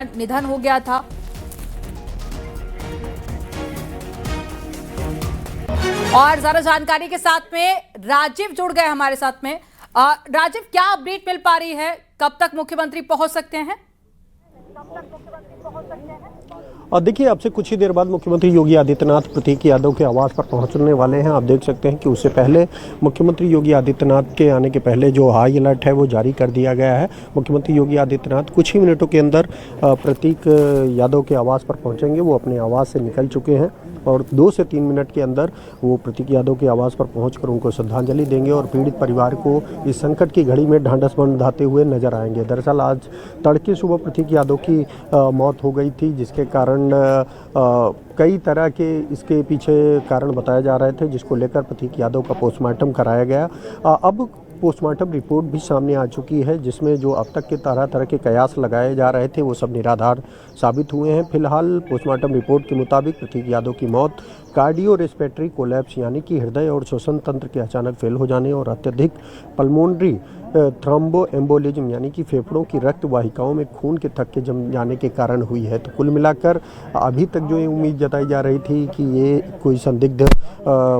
निधन हो गया था। और ज्यादा जानकारी के साथ में राजीव जुड़ गए हमारे साथ में। राजीव, क्या अपडेट मिल पा रही है? कब तक मुख्यमंत्री पहुंच सकते हैं? और देखिए, अब से कुछ ही देर बाद मुख्यमंत्री योगी आदित्यनाथ प्रतीक यादव के आवास पर पहुंचने वाले हैं। आप देख सकते हैं कि उससे पहले मुख्यमंत्री योगी आदित्यनाथ के आने के पहले जो हाई अलर्ट है वो जारी कर दिया गया है। मुख्यमंत्री योगी आदित्यनाथ कुछ ही मिनटों के अंदर प्रतीक यादव के आवास पर पहुंचेंगे। वो अपने आवास से निकल चुके हैं और 2 से 3 मिनट के अंदर वो प्रतीक यादव के आवास पर पहुंचकर उनको श्रद्धांजलि देंगे और पीड़ित परिवार को इस संकट की घड़ी में ढांढस बंधाते हुए नजर आएंगे। दरअसल आज तड़के सुबह प्रतीक यादव की मौत हो गई थी, जिसके कारण कई तरह के इसके पीछे कारण बताए जा रहे थे, जिसको लेकर प्रतीक यादव का पोस्टमार्टम कराया गया। अब पोस्टमार्टम रिपोर्ट भी सामने आ चुकी है, जिसमें जो अब तक के तरह तरह के कयास लगाए जा रहे थे वो सब निराधार साबित हुए हैं। फिलहाल पोस्टमार्टम रिपोर्ट के मुताबिक प्रतीक यादव की मौत कार्डियो रेस्पिरेटरी कोलैप्स यानी कि हृदय और श्वसन तंत्र के अचानक फेल हो जाने और अत्यधिक पल्मोनरी थ्रोम्बोएम्बोलिज्म यानी कि फेफड़ों की रक्त वाहिकाओं में खून के थक्के जम जाने के कारण हुई है। तो कुल मिलाकर अभी तक जो ये उम्मीद जताई जा रही थी कि ये कोई संदिग्ध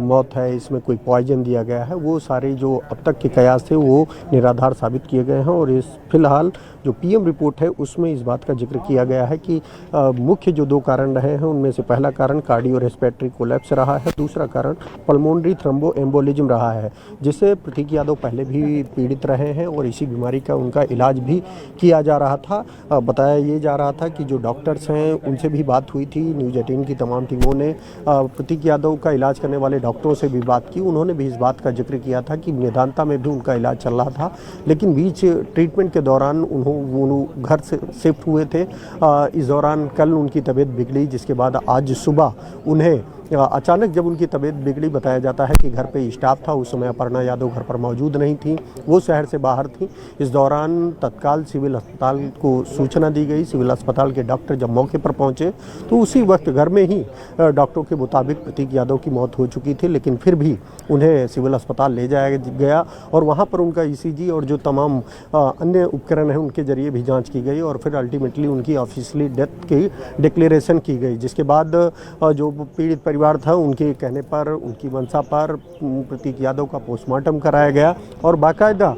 मौत है, इसमें कोई पॉइजन दिया गया है, वो सारे जो अब तक के कयास थे वो निराधार साबित किए गए हैं। और इस फिलहाल जो पीएम रिपोर्ट है उसमें इस बात का जिक्र किया गया है कि मुख्य जो 2 कारण रहे हैं उनमें से पहला कारण कार्डियो रेस्पिरेटरी कोलैप्स रहा है, दूसरा कारण पल्मोनरी थ्रोम्बोएम्बोलिज्म रहा है, जिससे प्रतीक यादव पहले भी पीड़ित रहे हैं और इसी बीमारी का उनका इलाज भी किया जा रहा था। बताया ये जा रहा था कि जो डॉक्टर्स हैं उनसे भी बात हुई थी, न्यूज़ 18 की तमाम टीमों ने प्रतीक यादव का इलाज करने वाले डॉक्टरों से भी बात की। उन्होंने भी इस बात का जिक्र किया था कि मेदांता में भी उनका इलाज चल रहा था, लेकिन बीच ट्रीटमेंट के दौरान वो घर से शिफ्ट हुए थे। इस दौरान कल उनकी तबीयत बिगड़ी, जिसके बाद आज सुबह उन्हें अचानक जब उनकी तबीयत बिगड़ी, बताया जाता है कि घर पे स्टाफ था, उस समय अपर्णा यादव घर पर मौजूद नहीं थी, वो शहर से बाहर थी। इस दौरान तत्काल सिविल अस्पताल को सूचना दी गई। सिविल अस्पताल के डॉक्टर जब मौके पर पहुंचे तो उसी वक्त घर में ही डॉक्टरों के मुताबिक प्रतीक यादव की मौत हो चुकी थी, लेकिन फिर भी उन्हें सिविल अस्पताल ले जाया गया और वहाँ पर उनका ECG और जो तमाम अन्य उपकरण हैं उनके जरिए भी जाँच की गई और फिर अल्टीमेटली उनकी ऑफिशियली डेथ की डिक्लेरेशन की गई। जिसके बाद जो पीड़ित परिवार था उनके कहने पर, उनकी मंशा पर प्रतीक यादव का पोस्टमार्टम कराया गया और बाकायदा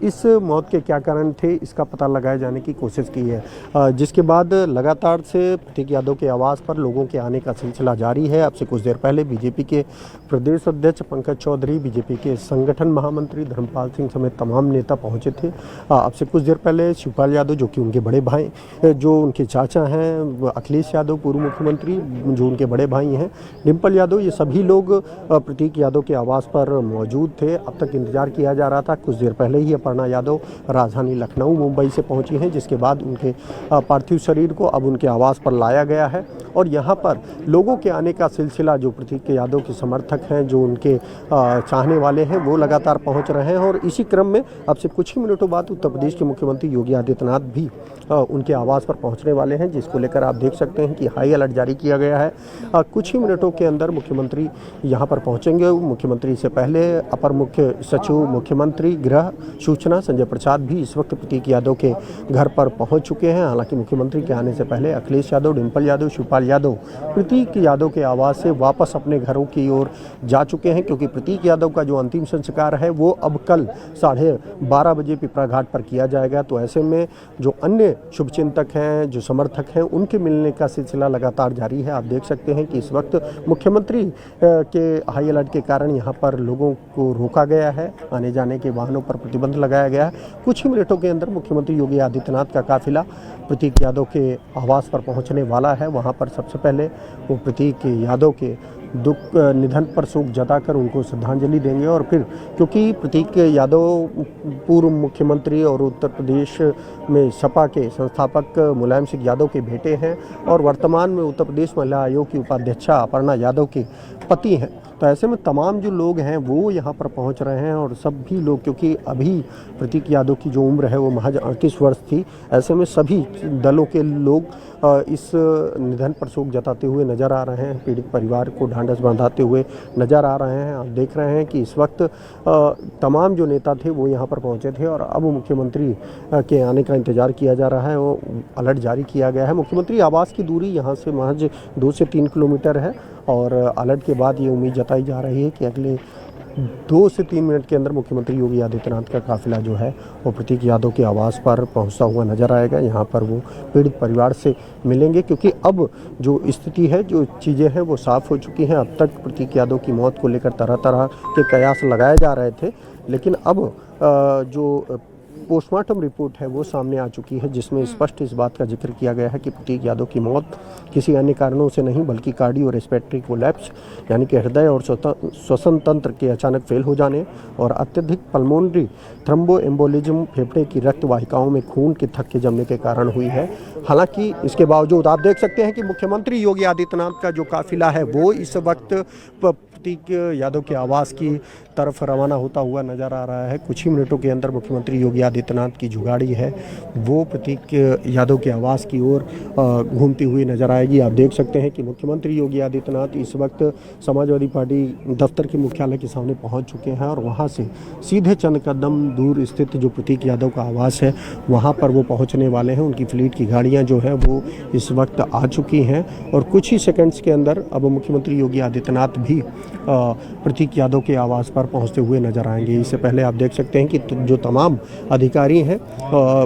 इस मौत के क्या कारण थे इसका पता लगाए जाने की कोशिश की है। जिसके बाद लगातार से प्रतीक यादव के आवास पर लोगों के आने का सिलसिला जारी है। अब से कुछ देर पहले बीजेपी के प्रदेश अध्यक्ष पंकज चौधरी, बीजेपी के संगठन महामंत्री धर्मपाल सिंह समेत तमाम नेता पहुंचे थे। अब से कुछ देर पहले शिवपाल यादव, जो कि उनके बड़े भाई, जो उनके चाचा हैं, अखिलेश यादव पूर्व मुख्यमंत्री, जो उनके बड़े भाई हैं, डिम्पल यादव, ये सभी लोग प्रतीक यादव के आवास पर मौजूद थे। अब तक इंतजार किया जा रहा था। कुछ देर पहले ही अपर्णा यादव राजधानी लखनऊ मुंबई से पहुंची हैं, जिसके बाद उनके पार्थिव शरीर को अब उनके आवास पर लाया गया है और यहां पर लोगों के आने का सिलसिला, जो प्रतीक यादव के समर्थक हैं, जो उनके चाहने वाले हैं, वो लगातार पहुंच रहे हैं। और इसी क्रम में अब से कुछ ही मिनटों बाद उत्तर प्रदेश के मुख्यमंत्री योगी आदित्यनाथ भी उनके आवास पर पहुंचने वाले हैं, जिसको लेकर आप देख सकते हैं कि हाई अलर्ट जारी किया गया है। कुछ ही मिनटों के अंदर मुख्यमंत्री यहां पर पहुंचेंगे। मुख्यमंत्री से पहले अपर मुख्य सचिव मुख्यमंत्री गृह सूचना संजय प्रसाद भी इस वक्त प्रतीक यादव के घर पर पहुंच चुके हैं। हालांकि मुख्यमंत्री के आने से पहले अखिलेश यादव, डिम्पल यादव, शिवपाल यादव प्रतीक यादव के आवास से वापस अपने घरों की ओर जा चुके हैं, क्योंकि प्रतीक यादव का जो अंतिम संस्कार है वो अब कल 12:30 बजे पिपरा घाट पर किया जाएगा। तो ऐसे में जो अन्य शुभचिंतक हैं, जो समर्थक हैं, उनके मिलने का सिलसिला लगातार जारी है। आप देख सकते हैं कि इस वक्त मुख्यमंत्री के हाई अलर्ट के कारण यहाँ पर लोगों को रोका गया है, आने जाने के वाहनों पर प्रतिबंध लगाया गया है। कुछ ही मिनटों के अंदर मुख्यमंत्री योगी आदित्यनाथ का काफिला प्रतीक यादव के आवास पर पहुंचने वाला है। वहां पर सबसे पहले वो प्रतीक यादव के निधन पर शोक जताकर उनको श्रद्धांजलि देंगे और फिर, क्योंकि प्रतीक यादव पूर्व मुख्यमंत्री और उत्तर प्रदेश में सपा के संस्थापक मुलायम सिंह यादव के बेटे हैं और वर्तमान में उत्तर प्रदेश महिला आयोग की उपाध्यक्षा अपर्णा यादव के पति हैं, तो ऐसे में तमाम जो लोग हैं वो यहाँ पर पहुँच रहे हैं और सभी लोग, क्योंकि अभी प्रतीक यादव की जो उम्र है वो महज 38 वर्ष थी, ऐसे में सभी दलों के लोग इस निधन पर शोक जताते हुए नज़र आ रहे हैं, पीड़ित परिवार को ढांढस बंधाते हुए नज़र आ रहे हैं। आप देख रहे हैं कि इस वक्त तमाम जो नेता थे वो यहाँ पर पहुँचे थे और अब मुख्यमंत्री के आने का इंतज़ार किया जा रहा है। वो अलर्ट जारी किया गया है। मुख्यमंत्री आवास की दूरी यहाँ से महज 2 से 3 किलोमीटर है और अलर्ट के बाद ये उम्मीद जताई जा रही है कि अगले 2 से 3 मिनट के अंदर मुख्यमंत्री योगी आदित्यनाथ का काफिला जो है वो प्रतीक यादव के आवास पर पहुंचता हुआ नजर आएगा। यहाँ पर वो पीड़ित परिवार से मिलेंगे, क्योंकि अब जो स्थिति है, जो चीज़ें हैं वो साफ़ हो चुकी हैं। अब तक प्रतीक यादव की मौत को लेकर तरह तरह के कयास लगाए जा रहे थे, लेकिन अब जो पोस्टमार्टम रिपोर्ट है वो सामने आ चुकी है, जिसमें स्पष्ट इस बात का जिक्र किया गया है कि प्रतीक यादव की मौत किसी अन्य कारणों से नहीं बल्कि कार्डियो रेस्पिरेटरी कोलैप्स यानी कि हृदय और श्वसन तंत्र के अचानक फेल हो जाने और अत्यधिक पल्मोनरी थ्रोम्बोएम्बोलिज्म, फेफड़े की रक्त वाहिकाओं में खून के थक्के जमने के कारण हुई है। हालांकि इसके बावजूद आप देख सकते हैं कि मुख्यमंत्री योगी आदित्यनाथ का जो काफिला है वो इस वक्त प्रतीक यादव के आवास की तरफ रवाना होता हुआ नजर आ रहा है। कुछ ही मिनटों के अंदर मुख्यमंत्री योगी आदित्यनाथ की जो गाड़ी है वो प्रतीक यादव के आवास की ओर घूमती हुई नजर आएगी। आप देख सकते हैं कि मुख्यमंत्री योगी आदित्यनाथ इस वक्त समाजवादी पार्टी दफ्तर के मुख्यालय के सामने पहुंच चुके हैं और वहां से सीधे चंद कदम दूर स्थित जो प्रतीक यादव का आवास है वहां पर वो पहुंचने वाले हैं। उनकी फ्लीट की गाड़ियां जो है वो इस वक्त आ चुकी हैं और कुछ ही सेकंड्स के अंदर अब मुख्यमंत्री योगी आदित्यनाथ भी प्रतीक यादव के आवास पर पहुंचते हुए नजर आएंगे। इससे पहले आप देख सकते हैं कि जो तमाम अधिकारी हैं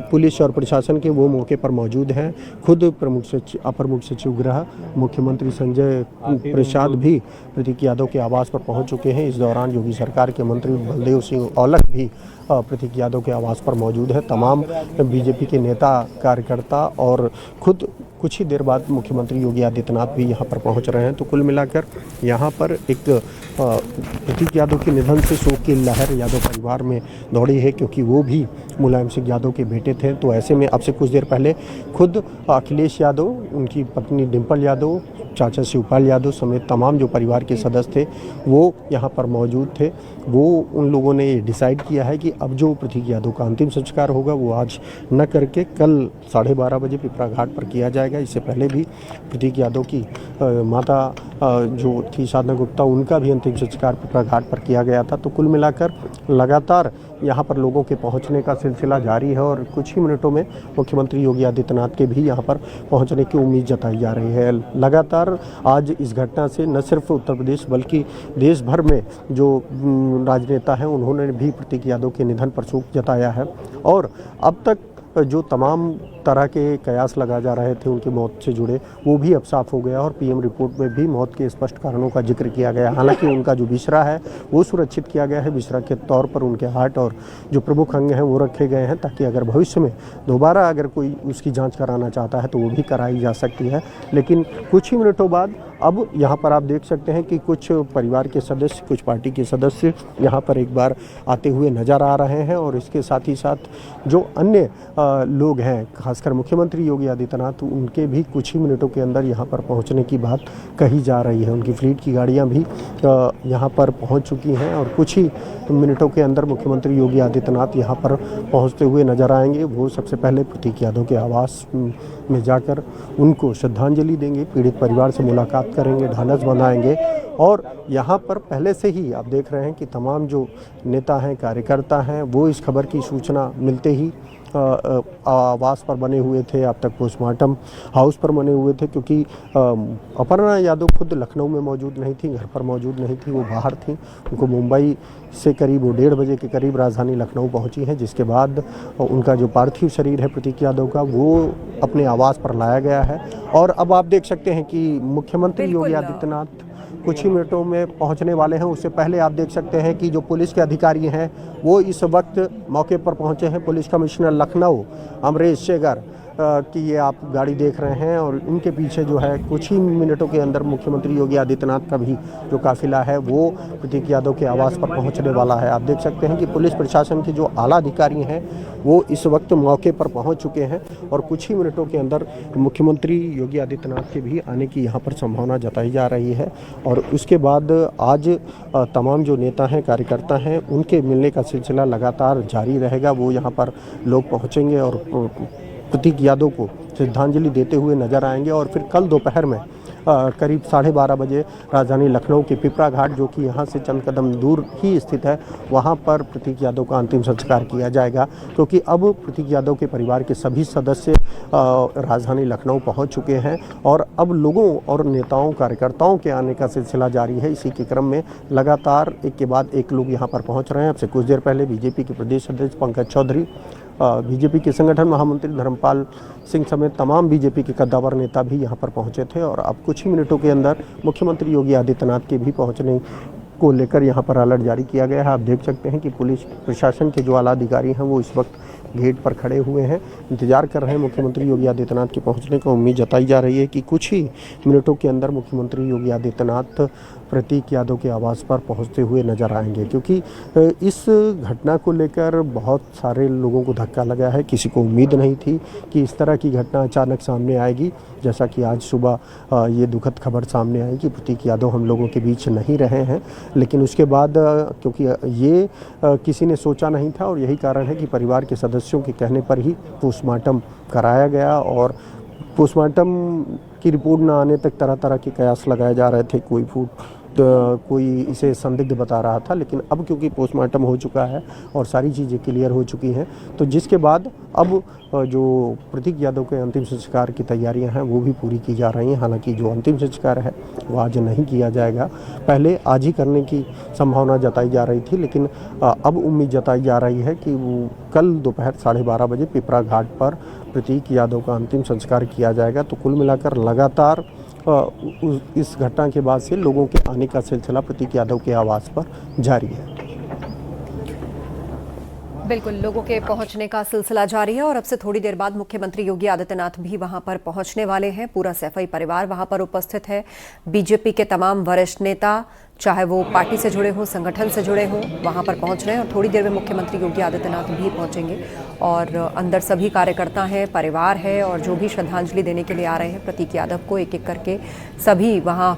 पुलिस और प्रशासन के वो मौके पर मौजूद हैं। खुद अपर मुख्य सचिव गृह मुख्यमंत्री संजय प्रसाद भी प्रतीक यादव के आवास पर पहुंच चुके हैं। इस दौरान योगी सरकार के मंत्री बलदेव सिंह औलख भी प्रतीक यादव के आवास पर मौजूद है। तमाम बीजेपी के नेता कार्यकर्ता और खुद कुछ ही देर बाद मुख्यमंत्री योगी आदित्यनाथ भी यहाँ पर पहुँच रहे हैं। तो कुल मिलाकर यहाँ पर एक प्रतीक यादव के निधन से शोक की लहर यादव परिवार में दौड़ी है, क्योंकि वो भी मुलायम सिंह यादव के बेटे थे। तो ऐसे में अब से कुछ देर पहले खुद अखिलेश यादव, उनकी पत्नी डिम्पल यादव, चाचा शिवपाल यादव समेत तमाम जो परिवार के सदस्य थे वो यहाँ पर मौजूद थे। वो उन लोगों ने ये डिसाइड किया है कि अब जो प्रतीक यादव का अंतिम संस्कार होगा वो आज न करके कल 12:30 बजे पिपरा घाट पर किया जाएगा। इससे पहले भी प्रतीक यादव की माता जो थी साधना गुप्ता, उनका भी अंतिम संस्कार पिपरा घाट पर किया गया था। तो कुल मिलाकर लगातार यहाँ पर लोगों के पहुँचने का सिलसिला जारी है और कुछ ही मिनटों में मुख्यमंत्री योगी आदित्यनाथ के भी यहाँ पर पहुँचने की उम्मीद जताई जा रही है। लगातार आज इस घटना से न सिर्फ उत्तर प्रदेश बल्कि देश भर में जो राजनेता हैं उन्होंने भी प्रतीक यादव के निधन पर शोक जताया है और अब तक जो तमाम तरह के कयास लगा जा रहे थे उनकी मौत से जुड़े वो भी अब साफ हो गया और पीएम रिपोर्ट में भी मौत के स्पष्ट कारणों का जिक्र किया गया। हालांकि उनका जो बिस्रा है वो सुरक्षित किया गया है। बिस्रा के तौर पर उनके हार्ट और जो प्रमुख अंग हैं वो रखे गए हैं, ताकि अगर भविष्य में दोबारा अगर कोई उसकी जांच कराना चाहता है तो वो भी कराई जा सकती है। लेकिन कुछ ही मिनटों बाद अब यहाँ पर आप देख सकते हैं कि कुछ परिवार के सदस्य, कुछ पार्टी के सदस्य यहाँ पर एक बार आते हुए नज़र आ रहे हैं और इसके साथ ही साथ जो अन्य लोग हैं, खासकर मुख्यमंत्री योगी आदित्यनाथ, उनके भी कुछ ही मिनटों के अंदर यहाँ पर पहुँचने की बात कही जा रही है। उनकी फ्लीट की गाड़ियाँ भी यहाँ पर पहुँच चुकी हैं और कुछ ही मिनटों के अंदर मुख्यमंत्री योगी आदित्यनाथ यहाँ पर पहुँचते हुए नजर आएंगे। वो सबसे पहले प्रतीक यादव के आवास में जाकर उनको श्रद्धांजलि देंगे, पीड़ित परिवार से मुलाकात करेंगे, ढांढस बंधाएंगे और यहाँ पर पहले से ही आप देख रहे हैं कि तमाम जो नेता हैं, कार्यकर्ता हैं, वो इस खबर की सूचना मिलते ही आवास पर बने हुए थे। अब तक पोस्टमार्टम हाउस पर बने हुए थे, क्योंकि अपर्णा यादव खुद लखनऊ में मौजूद नहीं थी, घर पर मौजूद नहीं थी, वो बाहर थी। उनको मुंबई से करीब 1:30 बजे के करीब राजधानी लखनऊ पहुंची हैं, जिसके बाद उनका जो पार्थिव शरीर है प्रतीक यादव का वो अपने आवास पर लाया गया है। और अब आप देख सकते हैं कि मुख्यमंत्री योगी आदित्यनाथ कुछ ही मिनटों में पहुंचने वाले हैं। उससे पहले आप देख सकते हैं कि जो पुलिस के अधिकारी हैं वो इस वक्त मौके पर पहुंचे हैं। पुलिस कमिश्नर लखनऊ अमरेश शेगर कि ये आप गाड़ी देख रहे हैं और इनके पीछे जो है कुछ ही मिनटों के अंदर मुख्यमंत्री योगी आदित्यनाथ का भी जो काफिला है वो प्रतीक यादव के आवास पर पहुंचने वाला है। आप देख सकते हैं कि पुलिस प्रशासन के जो आला अधिकारी हैं वो इस वक्त मौके पर पहुंच चुके हैं और कुछ ही मिनटों के अंदर मुख्यमंत्री योगी आदित्यनाथ के भी आने की यहाँ पर संभावना जताई जा रही है। और उसके बाद आज तमाम जो नेता हैं, कार्यकर्ता हैं, उनके मिलने का सिलसिला लगातार जारी रहेगा। वो यहाँ पर लोग पहुँचेंगे और प्रतीक यादव को श्रद्धांजलि देते हुए नजर आएंगे। और फिर कल दोपहर में करीब 12:30 बजे राजधानी लखनऊ के पिपरा घाट, जो कि यहाँ से चंद कदम दूर ही स्थित है, वहाँ पर प्रतीक यादव का अंतिम संस्कार किया जाएगा। क्योंकि अब प्रतीक यादव के परिवार के सभी सदस्य राजधानी लखनऊ पहुँच चुके हैं और अब लोगों और नेताओं, कार्यकर्ताओं के आने का सिलसिला जारी है। इसी के क्रम में लगातार एक के बाद एक लोग यहाँ पर पहुँच रहे हैं। अब से कुछ देर पहले बीजेपी के प्रदेश अध्यक्ष पंकज चौधरी, बीजेपी के संगठन महामंत्री धर्मपाल सिंह समेत तमाम बीजेपी के कद्दावर नेता भी यहां पर पहुंचे थे और अब कुछ ही मिनटों के अंदर मुख्यमंत्री योगी आदित्यनाथ के भी पहुंचने को लेकर यहां पर अलर्ट जारी किया गया है। आप देख सकते हैं कि पुलिस प्रशासन के जो आला अधिकारी हैं वो इस वक्त गेट पर खड़े हुए हैं, इंतजार कर रहे हैं मुख्यमंत्री योगी आदित्यनाथ के पहुंचने का। उम्मीद जताई जा रही है कि कुछ ही मिनटों के अंदर मुख्यमंत्री योगी आदित्यनाथ प्रतीक यादव के आवास पर पहुंचते हुए नजर आएंगे। क्योंकि इस घटना को लेकर बहुत सारे लोगों को धक्का लगा है। किसी को उम्मीद नहीं थी कि इस तरह की घटना अचानक सामने आएगी। जैसा कि आज सुबह ये दुखद खबर सामने आई कि प्रतीक यादव हम लोगों के बीच नहीं रहे हैं, लेकिन उसके बाद क्योंकि ये किसी ने सोचा नहीं था और यही कारण है कि परिवार के सदस्यों के कहने पर ही पोस्टमार्टम कराया गया। और पोस्टमार्टम की रिपोर्ट न आने तक तरह तरह के कयास लगाए जा रहे थे। कोई इसे संदिग्ध बता रहा था, लेकिन अब क्योंकि पोस्टमार्टम हो चुका है और सारी चीज़ें क्लियर हो चुकी हैं, तो जिसके बाद अब जो प्रतीक यादव के अंतिम संस्कार की तैयारियां हैं वो भी पूरी की जा रही हैं। हालांकि जो अंतिम संस्कार है वो आज नहीं किया जाएगा, पहले आज ही करने की संभावना जताई जा रही थी, लेकिन अब उम्मीद जताई जा रही है कि वो कल दोपहर 12:30 बजे पिपरा घाट पर प्रतीक यादव का अंतिम संस्कार किया जाएगा। तो कुल मिलाकर लगातार इस घटना के बाद से लोगों के आने का सिलसिला प्रतीक यादव के आवास पर जारी है। बिल्कुल, लोगों के पहुंचने का सिलसिला जारी है और अब से थोड़ी देर बाद मुख्यमंत्री योगी आदित्यनाथ भी वहां पर पहुंचने वाले हैं। पूरा सैफई परिवार वहां पर उपस्थित है। बीजेपी के तमाम वरिष्ठ नेता, चाहे वो पार्टी से जुड़े हों, संगठन से जुड़े हों, वहां पर पहुंच रहे हैं और थोड़ी देर में मुख्यमंत्री योगी आदित्यनाथ भी पहुंचेंगे। और अंदर सभी कार्यकर्ता हैं, परिवार है और जो भी श्रद्धांजलि देने के लिए आ रहे हैं प्रतीक यादव को, एक एक करके सभी वहाँ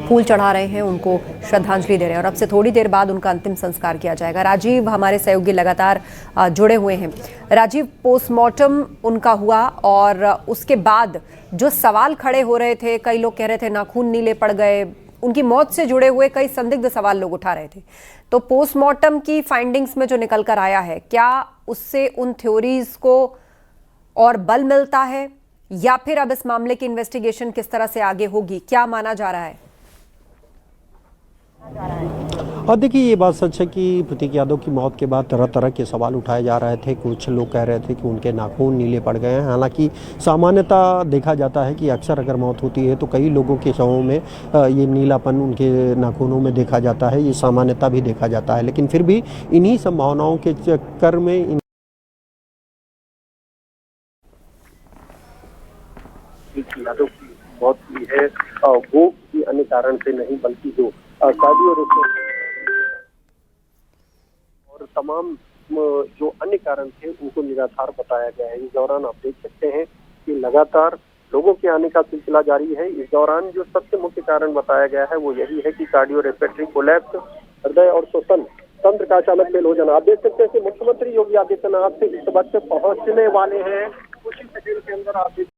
फूल चढ़ा रहे हैं, उनको श्रद्धांजलि दे रहे हैं और अब से थोड़ी देर बाद उनका अंतिम संस्कार किया जाएगा। राजीव हमारे सहयोगी लगातार जुड़े हुए हैं। राजीव, पोस्टमार्टम उनका हुआ और उसके बाद जो सवाल खड़े हो रहे थे, कई लोग कह रहे थे नाखून नीले पड़ गए, उनकी मौत से जुड़े हुए कई संदिग्ध सवाल लोग उठा रहे थे। तो पोस्टमार्टम की फाइंडिंग्स में जो निकल कर आया है, क्या उससे उन थ्योरीज को और बल मिलता है या फिर अब इस मामले की इन्वेस्टिगेशन किस तरह से आगे होगी, क्या माना जा रहा है? और देखिए, ये बात सच है कि प्रतीक यादव की मौत के बाद तरह तरह के सवाल उठाए जा रहे थे। कुछ लोग कह रहे थे कि उनके नाखून नीले पड़ गए हैं। हालांकि सामान्यतः देखा जाता है कि अक्सर अगर मौत होती है तो कई लोगों के शवों में ये नीलापन उनके नाखूनों में देखा जाता है, ये सामान्यतः भी देखा जाता है। लेकिन फिर भी इन्हीं संभावनाओं के चक्कर में यादव की मौत हुई है वो किसी अन्य कारण से नहीं, बल्कि जो और तमाम जो अन्य कारण थे उनको निराधार बताया गया है। इस दौरान आप देख सकते हैं कि लगातार लोगों के आने का सिलसिला जारी है। इस दौरान जो सबसे मुख्य कारण बताया गया है वो यही है कि कार्डियो रेस्पिरेटरी कोलैप्स, हृदय और श्वसन तंत्र का अचानक फेल हो जाना। आप देख सकते हैं कि मुख्यमंत्री योगी आदित्यनाथ इस वक्त पहुंचने वाले हैं। कुछ ही सेकंड के अंदर आप